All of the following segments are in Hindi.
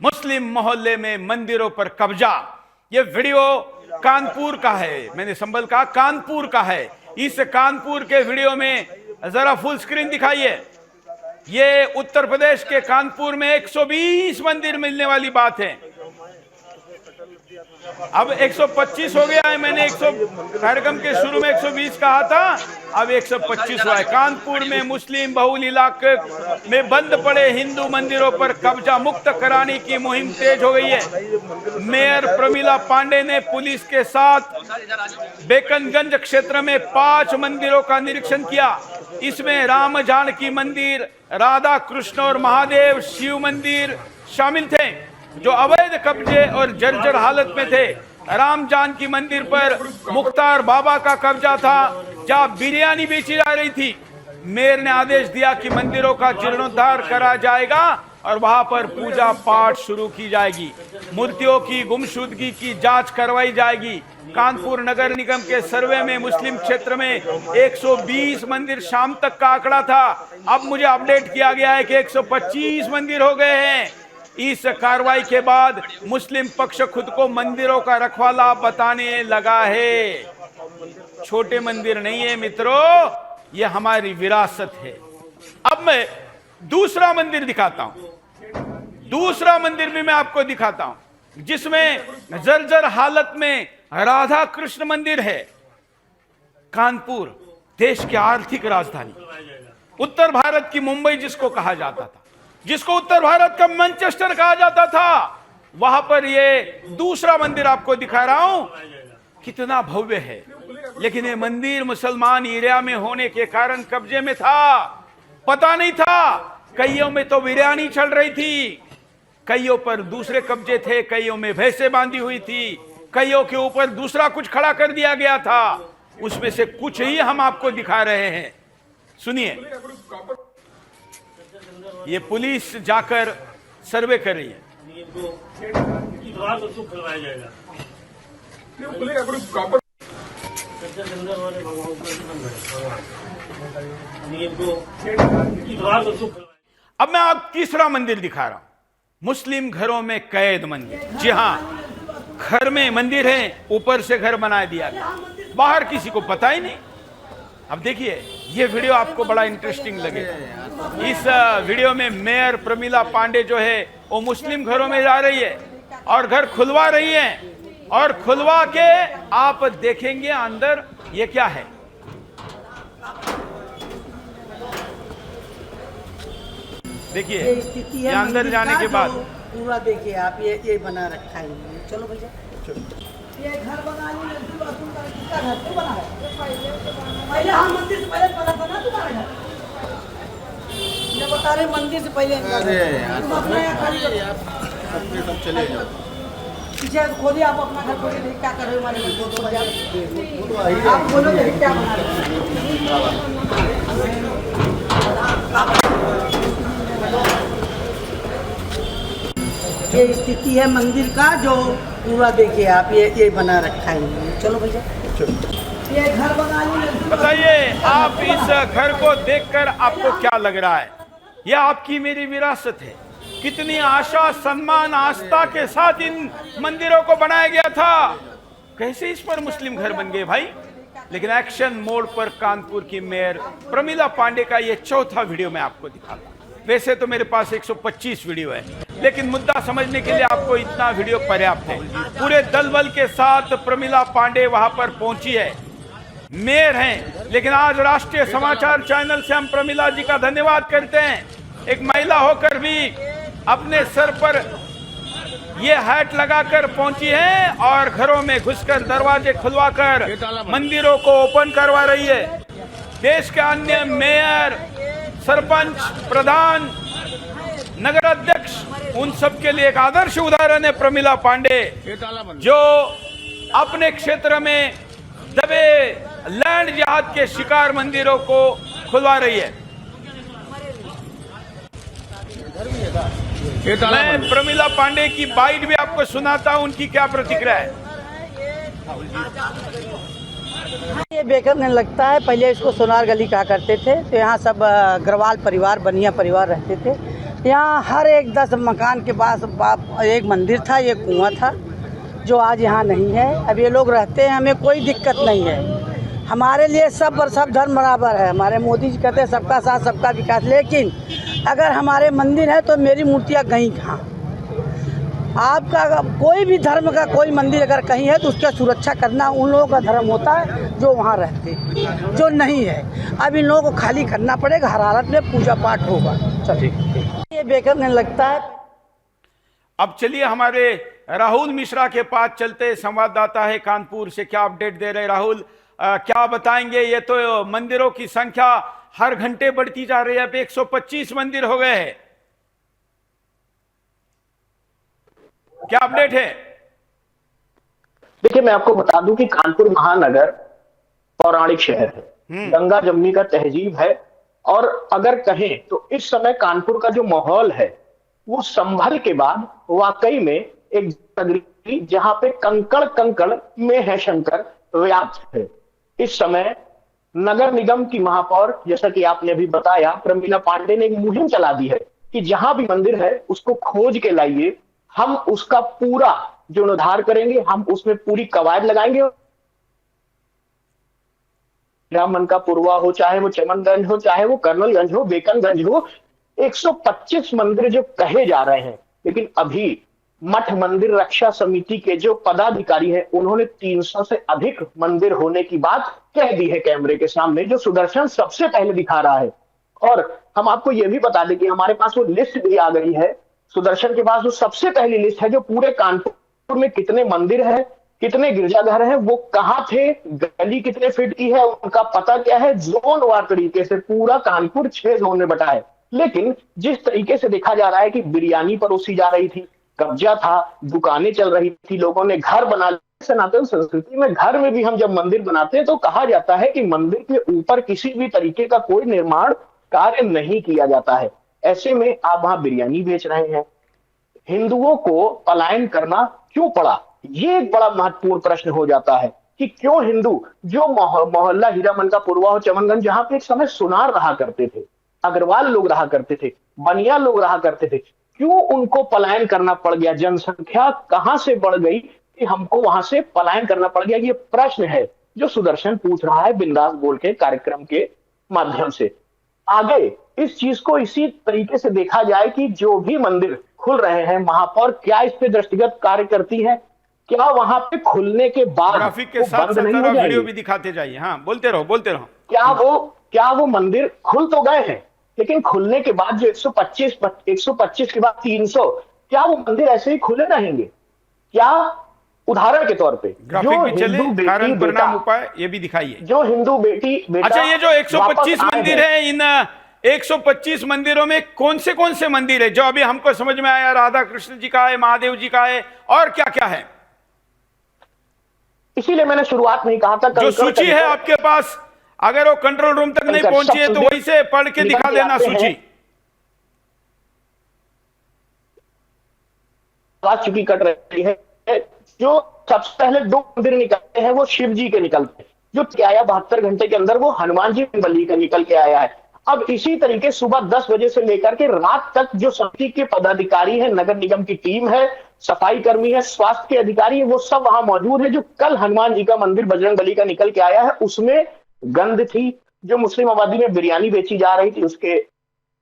मुस्लिम मोहल्ले में मंदिरों पर कब्जा। ये वीडियो कानपुर का है, मैंने संभल कहा कानपुर का है। इस कानपुर के वीडियो में जरा फुल स्क्रीन दिखाइए। ये उत्तर प्रदेश के कानपुर में 120 मंदिर मिलने वाली बात है। अब 125 हो गया है। मैंने कार्यक्रम के शुरू में 120 कहा था, अब 125 हुआ है। कानपुर में मुस्लिम बहुल इलाके में बंद पड़े हिंदू मंदिरों पर कब्जा मुक्त कराने की मुहिम तेज हो गई है। मेयर प्रमिला पांडे ने पुलिस के साथ बेकनगंज क्षेत्र में 5 मंदिरों का निरीक्षण किया। इसमें राम जानकी मंदिर, राधा कृष्ण और महादेव शिव मंदिर शामिल थे, जो अवैध कब्जे और जर्जर हालत में थे। राम जानकी मंदिर पर मुख्तार बाबा का कब्जा था, जहां बिरयानी बेची जा रही थी। मेयर ने आदेश दिया कि मंदिरों का जीर्णोद्धार करा जाएगा और वहां पर पूजा पाठ शुरू की जाएगी। मूर्तियों की गुमशुदगी की जांच करवाई जाएगी। कानपुर नगर निगम के सर्वे में मुस्लिम क्षेत्र में 120 मंदिर शाम तक का आंकड़ा था। अब मुझे अपडेट किया गया है कि 125 मंदिर हो गए हैं। इस कार्रवाई के बाद मुस्लिम पक्ष खुद को मंदिरों का रखवाला बताने लगा है। छोटे मंदिर नहीं है मित्रों, ये हमारी विरासत है। अब मैं दूसरा मंदिर दिखाता हूं। दूसरा मंदिर भी मैं आपको दिखाता हूं, जिसमें जर्जर हालत में राधा कृष्ण मंदिर है। कानपुर देश की आर्थिक राजधानी, उत्तर भारत की मुंबई जिसको कहा जाता था, जिसको उत्तर भारत का मैनचेस्टर कहा जाता था, वहां पर ये दूसरा मंदिर आपको दिखा रहा हूं। कितना भव्य है, लेकिन ये मंदिर मुसलमान एरिया में होने के कारण कब्जे में था। पता नहीं था, कईयों में तो बिरयानी चल रही थी, कईयों पर दूसरे कब्जे थे, कईयों में भैंसे बांधी हुई थी, कईयों के ऊपर दूसरा कुछ खड़ा कर दिया गया था। उसमें से कुछ ही हम आपको दिखा रहे हैं। सुनिए, ये पुलिस जाकर सर्वे कर रही है। अब मैं आप तीसरा मंदिर दिखा रहा हूं, मुस्लिम घरों में कैद मंदिर। जी हां, घर में मंदिर है, ऊपर से घर बना दिया गया, बाहर किसी को पता ही नहीं। अब देखिए, ये वीडियो आपको बड़ा इंटरेस्टिंग लगेगा। इस वीडियो में मेयर प्रमिला पांडे जो है वो मुस्लिम घरों में जा रही है और घर खुलवा रही है, और खुलवा के आप देखेंगे अंदर ये क्या है। देखिए, ये अंदर जाने के बाद पूरा देखिए आप, ये बना रखा है। चलो भैया, ये घर बना लिया। कितना घर तो बना है पहले? हाँ, मंदिर से पहले बना तुम्हारा घर। ये बता रहे मंदिर से पहले। तुम अपना सब चले जाओ पीछे, खोलिए आप अपना घर खोलिए। क्या कर रहे हो हमारे घर? आप बोलो क्या बना रहे? ये स्थिति है मंदिर का, जो पूरा देखिए आप, ये बना रखा है। चलो भैया, ये घर बना लिया। बताइए, आप इस घर को देखकर आपको क्या लग रहा है? यह आपकी मेरी विरासत है। कितनी आशा, सम्मान, आस्था के साथ इन मंदिरों को बनाया गया था। कैसे इस पर मुस्लिम घर बन गए भाई? लेकिन एक्शन मोड पर कानपुर की मेयर प्रमिला पांडे का यह चौथा वीडियो मैं आपको दिखाता। वैसे तो मेरे पास 125 वीडियो है, लेकिन मुद्दा समझने के लिए आपको इतना वीडियो पर्याप्त है। पूरे दल बल के साथ प्रमिला पांडे वहां पर पहुंची है। मेयर हैं, लेकिन आज राष्ट्रीय समाचार चैनल से हम प्रमिला जी का धन्यवाद करते हैं। एक महिला होकर भी अपने सर पर ये हैट लगाकर पहुंची है और घरों में घुसकर दरवाजे खुलवाकर मंदिरों को ओपन करवा रही है। देश के अन्य मेयर, सरपंच, प्रधान, नगर अध्यक्ष, उन सब के लिए एक आदर्श उदाहरण है प्रमिला पांडे, जो अपने क्षेत्र में दबे लैंड जिहाद के शिकार मंदिरों को खुलवा रही है। मैं प्रमिला पांडे की बाइट भी आपको सुनाता हूं, उनकी क्या प्रतिक्रिया है। ये बेकार नहीं लगता है। पहले इसको सोनार गली कहा करते थे, तो यहाँ सब अग्रवाल परिवार, बनिया परिवार रहते थे। यहाँ हर एक 10 मकान के पास एक मंदिर था, एक कुआं था, जो आज यहाँ नहीं है। अब ये लोग रहते हैं, हमें कोई दिक्कत नहीं है। हमारे लिए सब और सब धर्म बराबर है। हमारे मोदी जी कहते हैं सबका साथ सबका विकास, लेकिन अगर हमारे मंदिर है तो मेरी मूर्तियाँ गई कहाँ? आपका कोई भी धर्म का कोई मंदिर अगर कहीं है तो उसका सुरक्षा करना उन लोगों का धर्म होता है जो वहाँ रहते हैं, जो नहीं है। अब इन लोगों को खाली करना पड़ेगा, हर हालत में पूजा पाठ होगा। चलिए, ये बेकार नहीं लगता है। अब चलिए हमारे राहुल मिश्रा के पास चलते, संवाददाता है कानपुर से। क्या अपडेट दे रहे राहुल, क्या बताएंगे? ये तो मंदिरों की संख्या हर घंटे बढ़ती जा रही है, अब 125 मंदिर हो गए हैं। क्या अपडेट है? देखिए, मैं आपको बता दूं कि कानपुर महानगर पौराणिक शहर है, गंगा जमुनी का तहजीब है। और अगर कहें तो इस समय कानपुर का जो माहौल है वो संभल के बाद वाकई में एक नगरी जहां पे कंकड़ कंकड़ में है शंकर व्याप्त है। इस समय नगर निगम की महापौर, जैसा कि आपने अभी बताया, प्रमीला पांडे ने एक मुहिम चला दी है कि जहां भी मंदिर है उसको खोज के लाइए, हम उसका पूरा जीर्णोद्धार करेंगे, हम उसमें पूरी कवायद लगाएंगे। रामन का पुरवा हो, चाहे वो चमनगंज हो, चाहे वो कर्नलगंज हो, बेकनगंज हो, 125 मंदिर जो कहे जा रहे हैं, लेकिन अभी मठ मंदिर रक्षा समिति के जो पदाधिकारी हैं उन्होंने 300 से अधिक मंदिर होने की बात कह दी है कैमरे के सामने, जो सुदर्शन सबसे पहले दिखा रहा है। और हम आपको यह भी बता दें कि हमारे पास वो लिस्ट भी आ गई है। सुदर्शन के पास वो सबसे पहली लिस्ट है जो पूरे कानपुर में कितने मंदिर है, कितने गिरजाघर हैं, वो कहां थे, गली कितने फीट की है, उनका पता क्या है, जोन वार तरीके से पूरा कानपुर 6 जोन में बटा है। लेकिन जिस तरीके से देखा जा रहा है कि बिरयानी परोसी जा रही थी, कब्जा था, दुकानें चल रही थी, लोगों ने घर बना लिए। सनातन संस्कृति में घर में भी हम जब मंदिर बनाते हैं तो कहा जाता है कि मंदिर के ऊपर किसी भी तरीके का कोई निर्माण कार्य नहीं किया जाता है। ऐसे में आप वहां बिरयानी बेच रहे हैं। हिंदुओं को पलायन करना क्यों पड़ा, ये एक बड़ा महत्वपूर्ण प्रश्न हो जाता है कि क्यों हिंदू जो मोहल्ला हीरामन का पुरवा हो, चमनगंज, जहां पे एक समय सुनार रहा करते थे, अग्रवाल लोग रहा करते थे, बनिया लोग रहा करते थे, क्यों उनको पलायन करना पड़ गया? जनसंख्या कहां से बढ़ गई कि हमको वहां से पलायन करना पड़ गया? ये प्रश्न है जो सुदर्शन पूछ रहा है बिंदास बोल के कार्यक्रम के माध्यम से। आगे इस चीज को इसी तरीके से देखा जाए कि जो भी मंदिर खुल रहे हैं, महापौर क्या इस पे दृष्टिगत कार्य करती है? क्या वहां पे खुलने के बाद ग्राफिक के साथ वीडियो भी दिखाते जाइए। हाँ, बोलते रहो। क्या वो मंदिर खुल तो गए हैं, लेकिन खुलने के बाद जो 125 के बाद 300, क्या वो मंदिर ऐसे ही खुले रहेंगे? क्या उदाहरण के तौर पे ग्राफिक भी चले, कारण परिणाम उपाय ये भी दिखाइए। जो हिंदू बेटी अच्छा, ये जो 125 मंदिर है, इन 125 मंदिरों में कौन से मंदिर है जो अभी हमको समझ में आया? राधा कृष्ण जी का है, महादेव जी का है, और क्या क्या है? इसीलिए मैंने शुरुआत में कहा था जो सूची है आपके पास, अगर वो कंट्रोल रूम तक नहीं पहुंची है तो वहीं से पढ़ के दिखा देना सूची। बात चुकी कट रही है। जो सबसे पहले 2 मंदिर निकलते हैं वो शिव जी के निकलते हैं, जो क्या आया 72 घंटे के अंदर वो हनुमान जी बलि का निकल के आया है। अब इसी तरीके सुबह 10 बजे से लेकर के रात तक जो समिति के पदाधिकारी है, नगर निगम की टीम है, सफाई कर्मी है, स्वास्थ्य के अधिकारी है, वो सब वहां मौजूद है। जो कल हनुमान जी का मंदिर बजरंगबली का निकल के आया है उसमें गंध थी, जो मुस्लिम आबादी में बिरयानी बेची जा रही थी उसके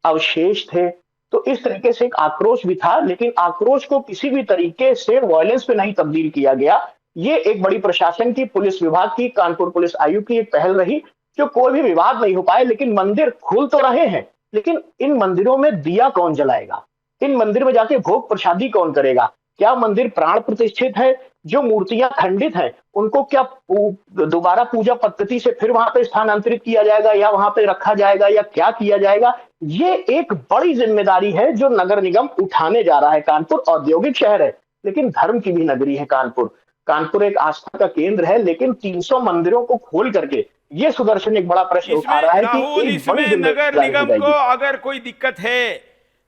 अवशेष थे। तो इस तरीके से एक आक्रोश भी था, लेकिन आक्रोश को किसी भी तरीके से वायलेंस पे नहीं तब्दील किया गया। ये एक बड़ी प्रशासन की, पुलिस विभाग की, कानपुर पुलिस आयुक्त की एक पहल रही जो कोई भी विवाद नहीं हो पाए। लेकिन मंदिर खुल तो रहे हैं, लेकिन इन मंदिरों में दिया कौन जलाएगा? इन मंदिर में जाके भोग प्रसादी कौन करेगा? क्या मंदिर प्राण प्रतिष्ठित है? जो मूर्तियां खंडित हैं उनको क्या दोबारा पूजा पद्धति से फिर वहां पे स्थानांतरित किया जाएगा, या वहां पे रखा जाएगा, या क्या किया जाएगा? ये एक बड़ी जिम्मेदारी है जो नगर निगम उठाने जा रहा है। कानपुर औद्योगिक शहर है, लेकिन धर्म की भी नगरी है कानपुर। कानपुर एक आस्था का केंद्र है, लेकिन 300 मंदिरों को खोल करके ये सुदर्शन एक बड़ा प्रश्न उठा रहा है कि इसमें नगर निगम को अगर कोई दिक्कत है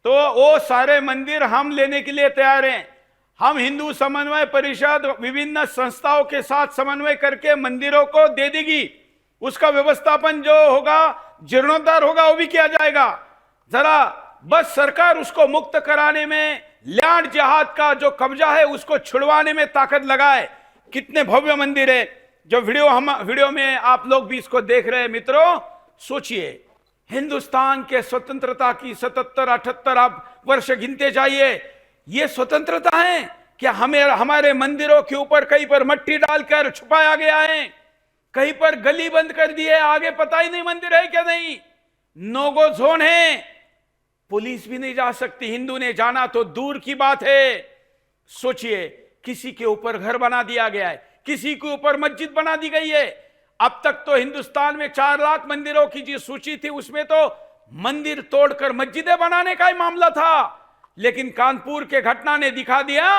तो वो सारे मंदिर हम लेने के लिए तैयार हैं। हम हिंदू समन्वय परिषद विभिन्न संस्थाओं के साथ समन्वय करके मंदिरों को दे देगी। उसका व्यवस्थापन जो होगा, जीर्णोद्धार होगा, वो भी किया जाएगा। जरा बस सरकार उसको मुक्त कराने में, लैंड जिहाद का जो कब्जा है उसको छुड़वाने में ताकत लगाए। कितने भव्य मंदिर है, जो वीडियो में आप लोग भी इसको देख रहे हैं मित्रों। सोचिए, हिंदुस्तान के स्वतंत्रता की 77-78 आप वर्ष गिनते जाइए, ये स्वतंत्रता है क्या? हमारे मंदिरों के ऊपर कहीं पर मट्टी डालकर छुपाया गया है, कहीं पर गली बंद कर दी है, आगे पता ही नहीं मंदिर है क्या नहीं। नो गो जोन है, पुलिस भी नहीं जा सकती, हिंदू ने जाना तो दूर की बात है। सोचिए, किसी के ऊपर घर बना दिया गया है, किसी के ऊपर मस्जिद बना दी गई है। अब तक तो हिंदुस्तान में 4 लाख मंदिरों की जो सूची थी उसमें तो मंदिर तोड़कर मस्जिदें बनाने का ही मामला था। लेकिन कानपुर के घटना ने दिखा दिया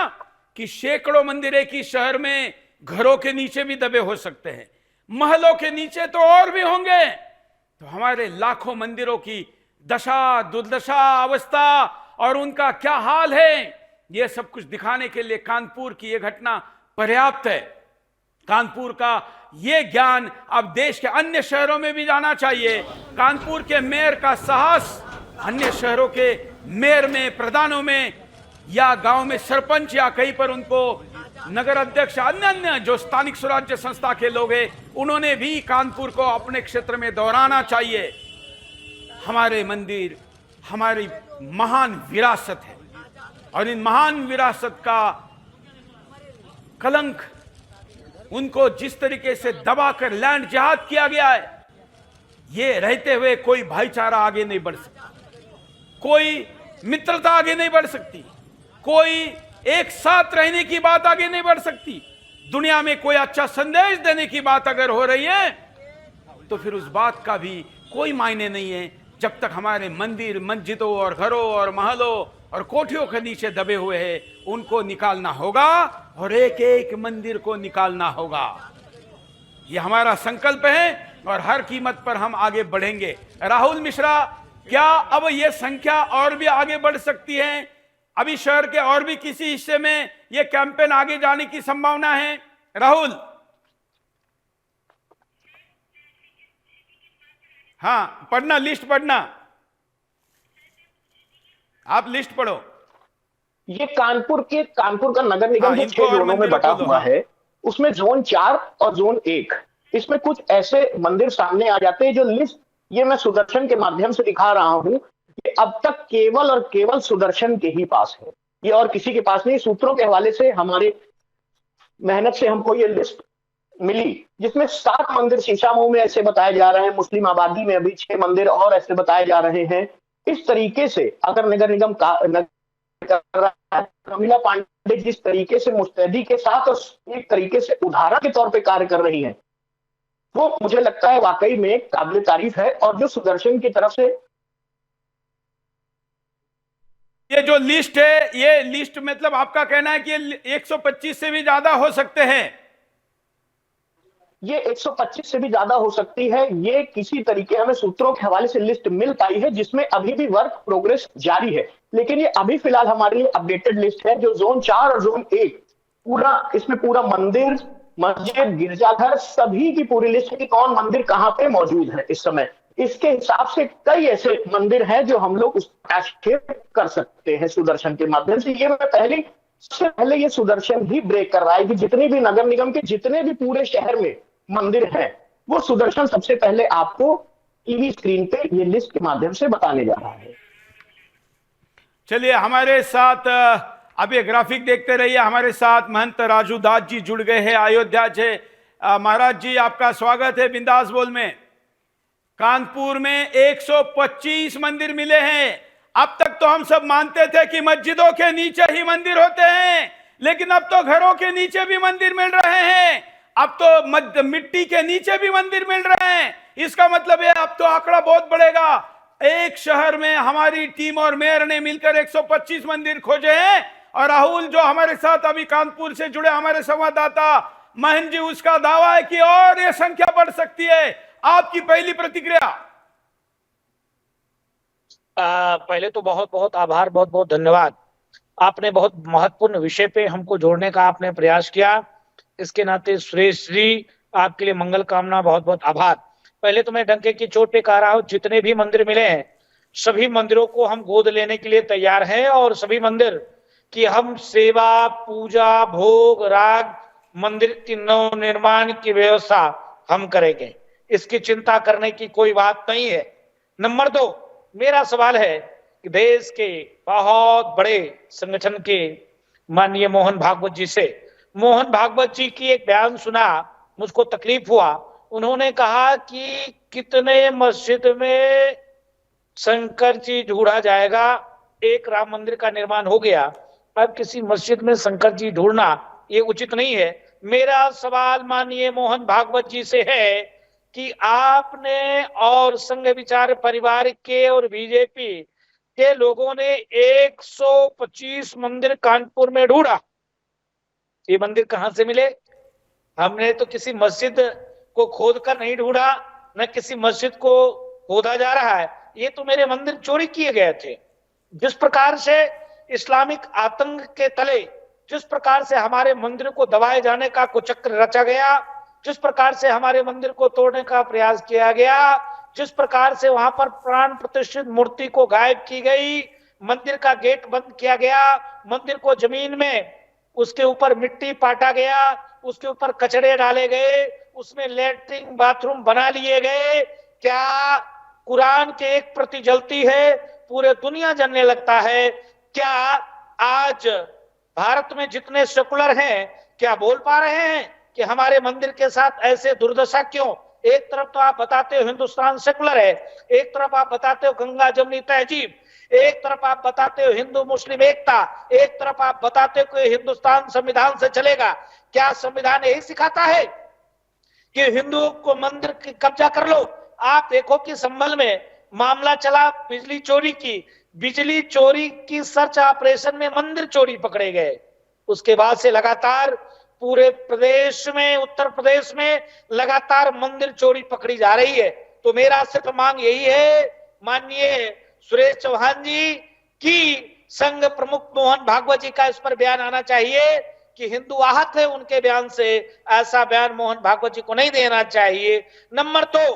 कि सैकड़ों मंदिर एक ही शहर में घरों के नीचे भी दबे हो सकते हैं, महलों के नीचे तो और भी होंगे। तो हमारे लाखों मंदिरों की दशा, दुर्दशा, अवस्था और उनका क्या हाल है, यह सब कुछ दिखाने के लिए कानपुर की यह घटना पर्याप्त है। कानपुर का यह ज्ञान अब देश के अन्य शहरों में भी जाना चाहिए। कानपुर के मेयर का साहस अन्य शहरों के मेयर में, प्रधानों में, या गांव में सरपंच, या कहीं पर उनको नगर अध्यक्ष, अन्य जो स्थानिक स्वराज्य संस्था के लोग हैं, उन्होंने भी कानपुर को अपने क्षेत्र में दोहराना चाहिए। हमारे मंदिर हमारी महान विरासत है और इन महान विरासत का कलंक, उनको जिस तरीके से दबाकर लैंड जिहाद किया गया है, ये रहते हुए कोई भाईचारा आगे नहीं बढ़ सकता, कोई मित्रता आगे नहीं बढ़ सकती, कोई एक साथ रहने की बात आगे नहीं बढ़ सकती। दुनिया में कोई अच्छा संदेश देने की बात अगर हो रही है तो फिर उस बात का भी कोई मायने नहीं है जब तक हमारे मंदिर, मस्जिदों और घरों और महलों और कोठियों के नीचे दबे हुए हैं। उनको निकालना होगा और एक एक मंदिर को निकालना होगा। यह हमारा संकल्प है और हर कीमत पर हम आगे बढ़ेंगे। राहुल मिश्रा, क्या अब यह संख्या और भी आगे बढ़ सकती है? अभी शहर के और भी किसी हिस्से में यह कैंपेन आगे जाने की संभावना है? राहुल। हाँ, पढ़ना, लिस्ट पढ़ना, आप लिस्ट पढ़ो। ये कानपुर का नगर निगम जो 6 जोनों में बटा हुआ है, उसमें जोन 4 और जोन 1, इसमें कुछ ऐसे मंदिर सामने आ जाते हैं जो लिस्ट, ये मैं सुदर्शन के माध्यम से दिखा रहा हूं, ये अब तक केवल और केवल सुदर्शन के ही पास है, ये और किसी के पास नहीं। सूत्रों के हवाले से, हमारे मेहनत से हमको ये लिस्ट मिली, जिसमें 7 मंदिर शीशामऊ में ऐसे बताए जा रहे हैं, मुस्लिम आबादी में अभी 6 मंदिर और ऐसे बताए जा रहे हैं। इस तरीके से अगर नगर निगम का रमीला पांडे जिस तरीके से मुस्तैदी के साथ और एक तरीके से उदाहरण के तौर पे कार्य कर रही है, वो मुझे लगता है वाकई में काबिल तारीफ है। और जो सुदर्शन की तरफ से ये जो लिस्ट है, ये लिस्ट मतलब आपका कहना है कि 125 से भी ज्यादा हो सकते हैं? ये 125 से भी ज्यादा हो सकती है। ये किसी तरीके हमें सूत्रों के हवाले से लिस्ट मिल पाई है, जिसमें अभी भी वर्क प्रोग्रेस जारी है, लेकिन ये अभी फिलहाल हमारे लिए अपडेटेड लिस्ट है। जो जोन 4 और जोन 1 पूरा, इसमें पूरा मंदिर, मस्जिद, गिरजाघर, सभी की पूरी लिस्ट है कि कौन मंदिर कहां पे मौजूद है इस समय। इसके हिसाब से कई ऐसे मंदिर हैं जो हम लोग उसका आक्षेप कर सकते हैं सुदर्शन के माध्यम से। ये मैं पहले ये सुदर्शन ही ब्रेक कर रहा है कि जितने भी नगर निगम के जितने भी पूरे शहर में मंदिर है, वो सुदर्शन सबसे पहले आपको टीवी स्क्रीन पे ये लिस्ट के माध्यम से बताने जा रहा है। चलिए, हमारे साथ अब ये ग्राफिक देखते रहिए। हमारे साथ महंत राजू दास जी जुड़ गए हैं अयोध्या से। महाराज जी, आपका स्वागत है बिंदास बोल में। कानपुर में 125 मंदिर मिले हैं। अब तक तो हम सब मानते थे कि मस्जिदों के नीचे ही मंदिर होते हैं, लेकिन अब तो घरों के नीचे भी मंदिर मिल रहे हैं, अब तो मिट्टी के नीचे भी मंदिर मिल रहे हैं। इसका मतलब है अब तो आंकड़ा बहुत बढ़ेगा। एक शहर में हमारी टीम और मेयर ने मिलकर 125 मंदिर खोजे हैं। और राहुल, जो हमारे साथ अभी कानपुर से जुड़े हमारे संवाददाता महन जी, उसका दावा है कि और ये संख्या बढ़ सकती है। आपकी पहली प्रतिक्रिया? पहले तो बहुत बहुत आभार, बहुत बहुत धन्यवाद। आपने बहुत महत्वपूर्ण विषय पे हमको जोड़ने का आपने प्रयास किया, इसके नाते सुरेश जी, आपके लिए मंगल कामना, बहुत बहुत आभार। पहले तो मैं डंके की चोट पे कह रहा हूं, जितने भी मंदिर मिले हैं सभी मंदिरों को हम गोद लेने के लिए तैयार हैं और सभी मंदिर की हम सेवा, पूजा, भोग, राग, मंदिर की नव निर्माण की व्यवस्था हम करेंगे। इसकी चिंता करने की कोई बात नहीं है। नंबर 2, मेरा सवाल है कि देश के बहुत बड़े संगठन के माननीय मोहन भागवत जी से, मोहन भागवत जी की एक बयान सुना, मुझको तकलीफ हुआ। उन्होंने कहा कि कितने मस्जिद में शंकर जी ढूंढा जाएगा, एक राम मंदिर का निर्माण हो गया, अब किसी मस्जिद में शंकर जी ढूंढना ये उचित नहीं है। मेरा सवाल माननीय मोहन भागवत जी से है कि आपने और संघ विचार परिवार के और बीजेपी के लोगों ने 125 मंदिर कानपुर में ढूंढा, ये मंदिर कहां से मिले? हमने तो किसी मस्जिद को खोद कर नहीं ढूंढा, न किसी मस्जिद को खोदा जा रहा है। ये तो मेरे मंदिर चोरी किए गए थे। जिस प्रकार से इस्लामिक आतंक के तले, जिस प्रकार से हमारे मंदिर को दबाए जाने का कुचक्र रचा गया, जिस प्रकार से हमारे मंदिर को तोड़ने का प्रयास किया गया, जिस प्रकार से वहां पर प्राण प्रतिष्ठित मूर्ति को गायब की गई, मंदिर का गेट बंद किया गया, मंदिर को जमीन में उसके ऊपर मिट्टी पाटा गया, उसके ऊपर कचड़े डाले गए, उसमें लैट्रिन बाथरूम बना लिए गए, क्या कुरान के एक प्रति जलती है, पूरे दुनिया जानने लगता है? क्या आज भारत में जितने सेकुलर हैं क्या बोल पा रहे हैं कि हमारे मंदिर के साथ ऐसे दुर्दशा क्यों? एक तरफ तो आप बताते हो हिंदुस्तान सेकुलर है, एक तरफ आप बताते हो गंगा जमनी तहजीब, एक तरफ आप बताते हो हिंदू मुस्लिम एकता, एक तरफ आप बताते हो कि हिंदुस्तान संविधान से चलेगा। क्या संविधान यही सिखाता है कि हिंदुओं को मंदिर की कब्जा कर लो? आप देखो कि संभल में मामला चला बिजली चोरी की, बिजली चोरी की सर्च ऑपरेशन में मंदिर चोरी पकड़े गए। उसके बाद से लगातार पूरे प्रदेश में, उत्तर प्रदेश में लगातार मंदिर चोरी पकड़ी जा रही है। तो मेरा सिर्फ मांग यही है माननीय सुरेश चौहान जी की संघ प्रमुख मोहन भागवत जी का इस पर बयान आना चाहिए कि हिंदू आहत है उनके बयान से, ऐसा बयान मोहन भागवत जी को नहीं देना चाहिए। नंबर 2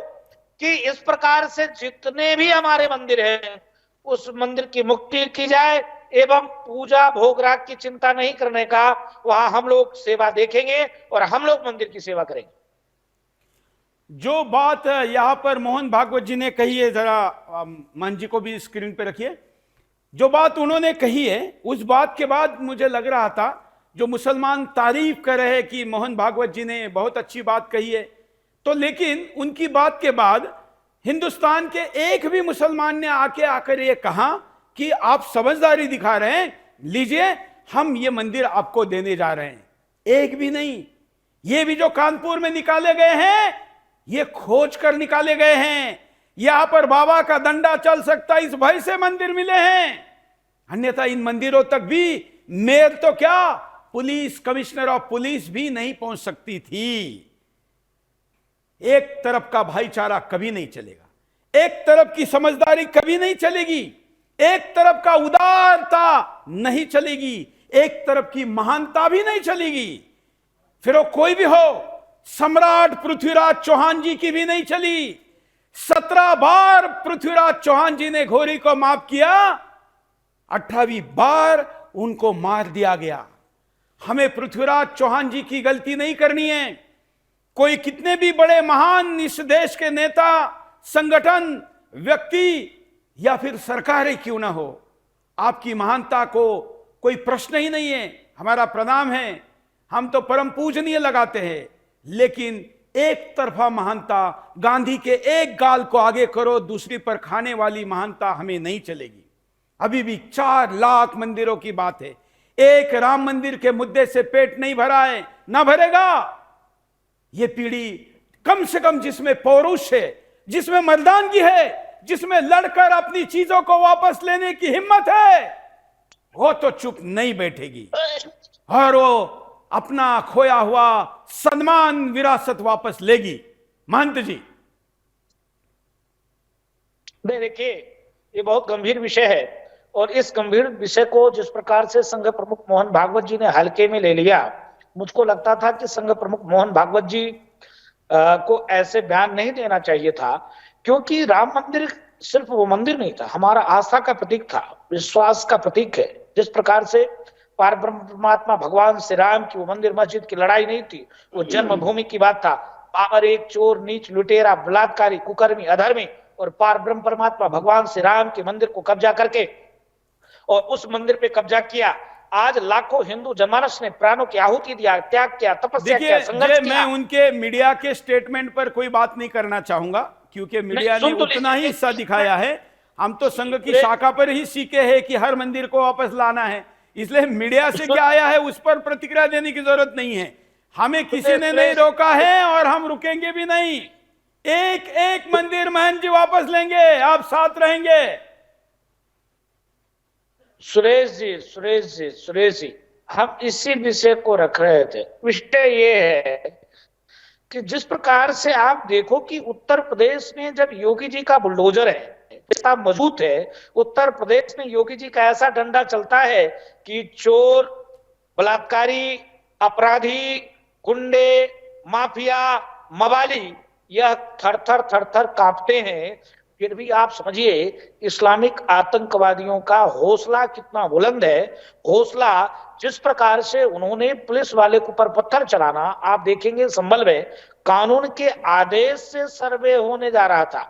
कि इस प्रकार से जितने भी हमारे मंदिर हैं उस मंदिर की मुक्ति की जाए एवं पूजा भोग राग की चिंता नहीं करने का, वहां हम लोग सेवा देखेंगे और हम लोग मंदिर की सेवा करेंगे। जो बात यहां पर मोहन भागवत जी ने कही है, जरा मान जी को भी स्क्रीन पे रखिए, जो बात उन्होंने कही है उस बात के बाद मुझे लग रहा था जो मुसलमान तारीफ कर रहे हैं कि मोहन भागवत जी ने बहुत अच्छी बात कही है, तो लेकिन उनकी बात के बाद हिंदुस्तान के एक भी मुसलमान ने आकर ये कहा कि आप समझदारी दिखा रहे हैं, लीजिए हम ये मंदिर आपको देने जा रहे हैं। एक भी नहीं। ये भी जो कानपुर में निकाले गए हैं ये खोज कर निकाले गए हैं। यहां पर बाबा का डंडा चल सकता इस भय से मंदिर मिले हैं, अन्यथा इन मंदिरों तक भी मेयर तो क्या, पुलिस कमिश्नर ऑफ पुलिस भी नहीं पहुंच सकती थी। एक तरफ का भाईचारा कभी नहीं चलेगा, एक तरफ की समझदारी कभी नहीं चलेगी, एक तरफ का उदारता नहीं चलेगी, एक तरफ की महानता भी नहीं चलेगी। फिर वो कोई भी हो, सम्राट पृथ्वीराज चौहान जी की भी नहीं चली। 17 बार पृथ्वीराज चौहान जी ने घोरी को माफ किया, 18वीं बार उनको मार दिया गया। हमें पृथ्वीराज चौहान जी की गलती नहीं करनी है। कोई कितने भी बड़े महान इस देश के नेता, संगठन, व्यक्ति या फिर सरकारें क्यों ना हो, आपकी महानता को कोई प्रश्न ही नहीं है। हमारा प्रणाम है, हम तो परम पूजनीय लगाते हैं, लेकिन एक तरफा महानता, गांधी के एक गाल को आगे करो दूसरी पर खाने वाली महानता हमें नहीं चलेगी। अभी भी 4 लाख मंदिरों की बात है। एक राम मंदिर के मुद्दे से पेट नहीं भरा है, ना भरेगा। ये पीढ़ी कम से कम जिसमें पौरुष है, जिसमें मर्दानगी है, जिसमें लड़कर अपनी चीजों को वापस लेने की हिम्मत है, वो तो चुप नहीं बैठेगी और वो अपना खोया हुआ सम्मान, विरासत वापस लेगी। महंत जी, देखिए ये बहुत गंभीर विषय है और इस गंभीर विषय को जिस प्रकार से संघ प्रमुख मोहन भागवत जी ने हल्के में ले लिया, मुझको लगता था कि संघ प्रमुख मोहन भागवत जी को ऐसे बयान नहीं देना चाहिए था, क्योंकि राम मंदिर सिर्फ वो मंदिर नहीं था, हमारा आस्था का प्रतीक था, विश्वास का प्रतीक है। जिस प्रकार से पारब्रह्म परमात्मा भगवान श्री राम की वो मंदिर मस्जिद की लड़ाई नहीं थी, वो जन्मभूमि की बात था। बाबर एक चोर, नीच, लुटेरा, बलात्कारी, कुकर्मी, अधर्मी, और पारब्रह्म परमात्मा भगवान श्री राम के मंदिर को कब्जा करके और उस मंदिर पे कब्जा किया। आज लाखों हिंदू जनमानस ने प्राणों की आहुति दिया, त्याग किया, तपस्या किया, संघर्ष किया। मैं उनके मीडिया के स्टेटमेंट पर कोई बात नहीं करना चाहूंगा, क्योंकि मीडिया ने उतना ही हिस्सा दिखाया है। हम तो संघ की शाखा पर ही सीखे हैं कि हर मंदिर को वापस लाना है, इसलिए मीडिया से क्या आया है उस पर प्रतिक्रिया देने की जरूरत नहीं है। हमें किसी ने नहीं रोका है और हम रुकेंगे भी नहीं। एक एक मंदिर महंत जी वापस लेंगे, आप साथ रहेंगे। सुरेश जी, हम इसी विषय को रख रहे थे। विषय ये है कि जिस प्रकार से आप देखो कि उत्तर प्रदेश में जब योगी जी का बुलडोजर है, इतना मजबूत है, उत्तर प्रदेश में योगी जी का ऐसा डंडा चलता है कि चोर, बलात्कारी, अपराधी, गुंडे, माफिया, मवाली यह थर थर कांपते हैं। फिर भी आप समझिए इस्लामिक आतंकवादियों का हौसला कितना बुलंद है। हौसला जिस प्रकार से उन्होंने पुलिस वाले के ऊपर पत्थर चलाना, आप देखेंगे संभल में कानून के आदेश से सर्वे होने जा रहा था,